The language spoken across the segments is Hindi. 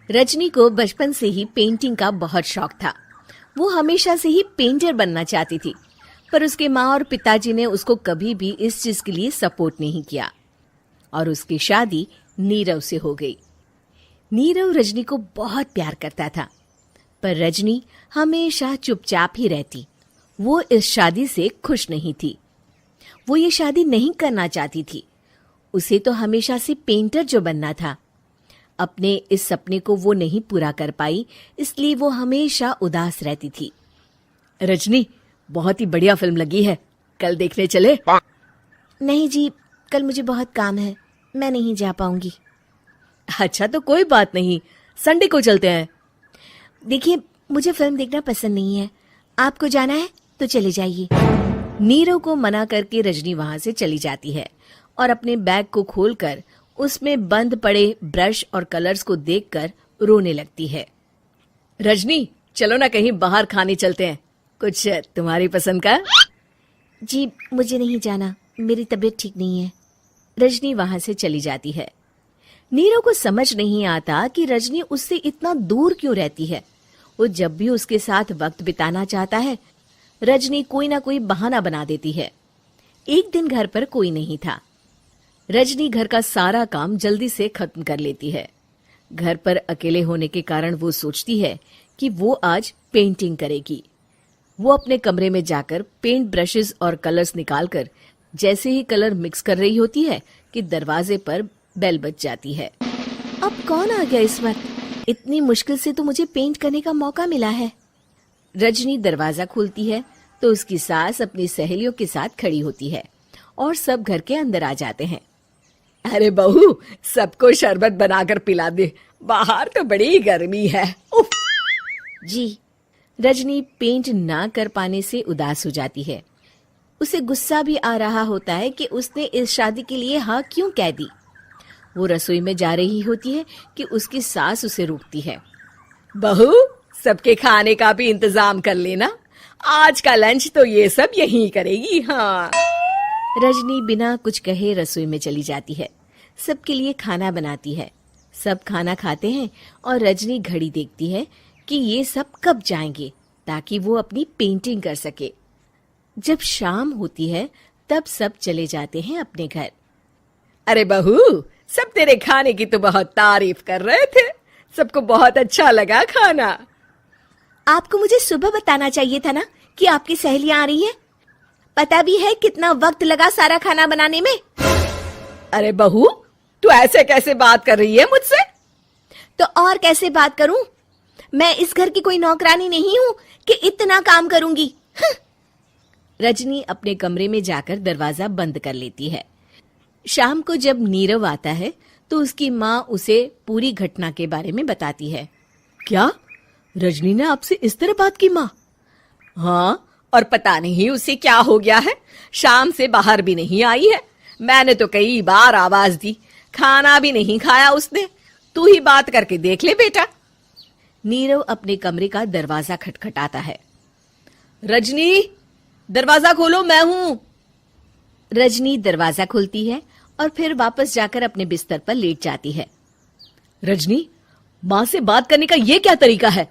रजनी को बचपन से ही पेंटिंग का बहुत शौक था। वो हमेशा से ही पेंटर बनना चाहती थी, पर उसके माँ और पिताजी ने उसको कभी भी इस चीज के लिए सपोर्ट नहीं किया और उसकी शादी नीरव से हो गई। नीरव रजनी को बहुत प्यार करता था, पर रजनी हमेशा चुपचाप ही रहती। वो इस शादी से खुश नहीं थी। वो ये शादी नहीं करना चाहती थी। उसे तो हमेशा से पेंटर जो बनना था। अपने इस सपने को वो नहीं पूरा कर पाई, इसलिए वो हमेशा उदास रहती थी। रजनी, बहुत ही बढ़िया फिल्म लगी है, कल देखने चले? नहीं जी, कल मुझे बहुत काम है, मैं नहीं जा पाऊंगी। अच्छा तो कोई बात नहीं, संडे को चलते हैं। देखिए, मुझे फिल्म देखना पसंद नहीं है। आपको जाना है तो चले जाइए। नीरव को मना करके रजनी वहां से चली जाती है और अपने बैग को खोलकर उसमें बंद पड़े ब्रश और कलर्स को देखकर रोने लगती है। रजनी, चलो ना कहीं बाहर खाने चलते हैं, कुछ तुम्हारी पसंद का। जी, मुझे नहीं जाना, मेरी तबीयत ठीक नहीं है। रजनी वहां से चली जाती है। नीरव को समझ नहीं आता कि रजनी उससे इतना दूर क्यों रहती है। वो जब भी उसके साथ वक्त बिताना चाहता है, रजनी कोई ना कोई बहाना बना देती है। एक दिन घर पर कोई नहीं था। रजनी घर का सारा काम जल्दी से खत्म कर लेती है। घर पर अकेले होने के कारण वो सोचती है कि वो आज पेंटिंग करेगी। वो अपने कमरे में जाकर पेंट ब्रशेस और कलर्स निकालकर जैसे ही कलर मिक्स कर रही होती है कि दरवाजे पर बेल बज जाती है। अब कौन आ गया इस वक्त? इतनी मुश्किल से तो मुझे पेंट करने का मौका मिला है। रजनी दरवाजा खोलती है तो उसकी सास अपनी सहेलियों के साथ खड़ी होती है और सब घर के अंदर आ जाते हैं। अरे बहू, सबको शरबत बनाकर पिला दे, बाहर तो बड़ी गर्मी है। उफ। जी। रजनी पेंट ना कर पाने से उदास हो जाती है। उसे गुस्सा भी आ रहा होता है कि उसने इस शादी के लिए हाँ क्यों कह दी। वो रसोई में जा रही होती है कि उसकी सास उसे रोकती है। बहू, सबके खाने का भी इंतजाम कर लेना, आज का लंच तो ये सब यहीं करेगी। हाँ। रजनी बिना कुछ कहे रसोई में चली जाती है। सबके लिए खाना बनाती है। सब खाना खाते हैं और रजनी घड़ी देखती है कि ये सब कब जाएंगे ताकि वो अपनी पेंटिंग कर सके। जब शाम होती है तब सब चले जाते हैं अपने घर। अरे बहू, सब तेरे खाने की तो बहुत तारीफ कर रहे थे, सबको बहुत अच्छा लगा खाना। आपको मुझे सुबह बताना चाहिए था ना कि आपकी सहेलियां आ रही हैं। पता भी है कितना वक्त लगा सारा खाना बनाने में। अरे बहू, तू ऐसे कैसे बात कर रही है मुझसे? तो और कैसे बात करूं? मैं इस घर की कोई नौकरानी नहीं हूं कि इतना काम करूंगी। रजनी अपने कमरे में जाकर दरवाजा बंद कर लेती है। शाम को जब नीरव आता है तो उसकी माँ उसे पूरी घटना के बारे में बताती है। क्या रजनी ने आपसे इस तरह बात की माँ? हाँ, और पता नहीं उसे क्या हो गया है, शाम से बाहर भी नहीं आई है। मैंने तो कई बार आवाज दी, खाना भी नहीं खाया उसने। तू ही बात करके देख ले बेटा। नीरव अपने कमरे का दरवाजा खटखटाता है। रजनी, दरवाजा खोलो, मैं हूं। रजनी दरवाजा खोलती है और फिर वापस जाकर अपने बिस्तर पर लेट जाती है। रजनी, माँ से बात करने का ये क्या तरीका है?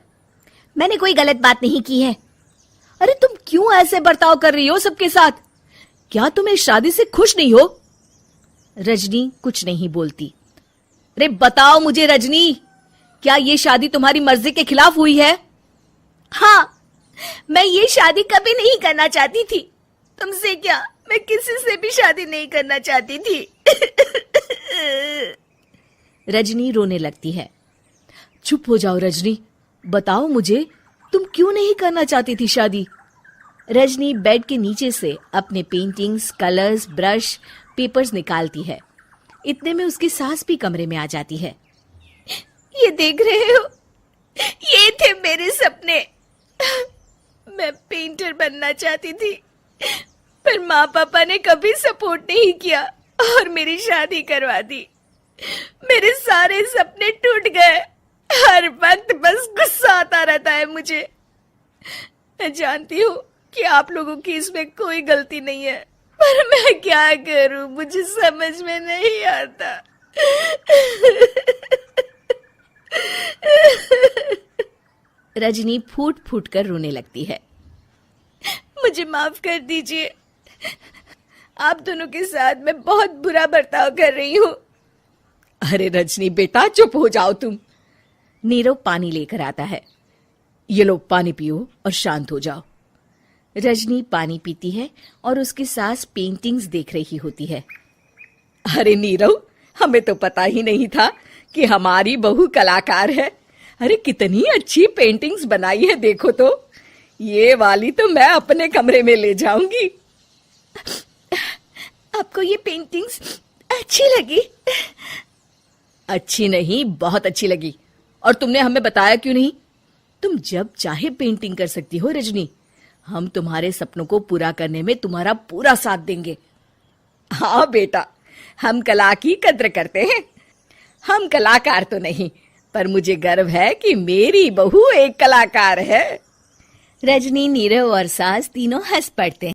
मैंने कोई गलत बात नहीं की है। अरे तुम क्यों ऐसे बर्ताव कर रही हो सबके साथ? क्या तुम इस शादी से खुश नहीं हो? रजनी कुछ नहीं बोलती। अरे बताओ मुझे रजनी, क्या ये शादी तुम्हारी मर्जी के खिलाफ हुई है? हाँ, मैं ये शादी कभी नहीं करना चाहती थी। तुमसे क्या, मैं किसी से भी शादी नहीं करना चाहती थी। रजनी रोने लगती है। चुप हो जाओ रजनी, बताओ मुझे, तुम क्यों नहीं करना चाहती थी शादी? रजनी बेड के नीचे से अपने पेंटिंग्स, कलर्स, ब्रश, पेपर्स निकालती है। इतने में उसकी सास भी कमरे में आ जाती है। ये देख रहे हो, ये थे मेरे सपने। मैं पेंटर बनना चाहती थी, पर माँ पापा ने कभी सपोर्ट नहीं किया और मेरी शादी करवा दी। मेरे सारे सपने टूट गए। हर वक्त बस गुस्सा आता रहता है मुझे। मैं जानती हूँ कि आप लोगों की इसमें कोई गलती नहीं है, पर मैं क्या करूं, मुझे समझ में नहीं आता। रजनी फूट फूट कर रोने लगती है। मुझे माफ कर दीजिए, आप दोनों के साथ मैं बहुत बुरा बर्ताव कर रही हूँ। अरे रजनी बेटा, चुप हो जाओ तुम। नीरव पानी लेकर आता है। ये लो पानी पियो और शांत हो जाओ। रजनी पानी पीती है और उसकी सास पेंटिंग्स देख रही होती है। अरे नीरव, हमें तो पता ही नहीं था कि हमारी बहू कलाकार है। अरे कितनी अच्छी पेंटिंग्स बनाई है, देखो तो। ये वाली तो मैं अपने कमरे में ले जाऊंगी। आपको ये पेंटिंग्स अच्छी लगी? अच्छी नहीं, बहुत अच्छी लगी। और तुमने हमें बताया क्यों नहीं? तुम जब चाहे पेंटिंग कर सकती हो रजनी। हम तुम्हारे सपनों को पूरा करने में तुम्हारा पूरा साथ देंगे। हाँ बेटा, हम कला की कद्र करते हैं। हम कलाकार तो नहीं, पर मुझे गर्व है कि मेरी बहू एक कलाकार है। रजनी, नीरव और सास तीनों हंस पड़ते हैं।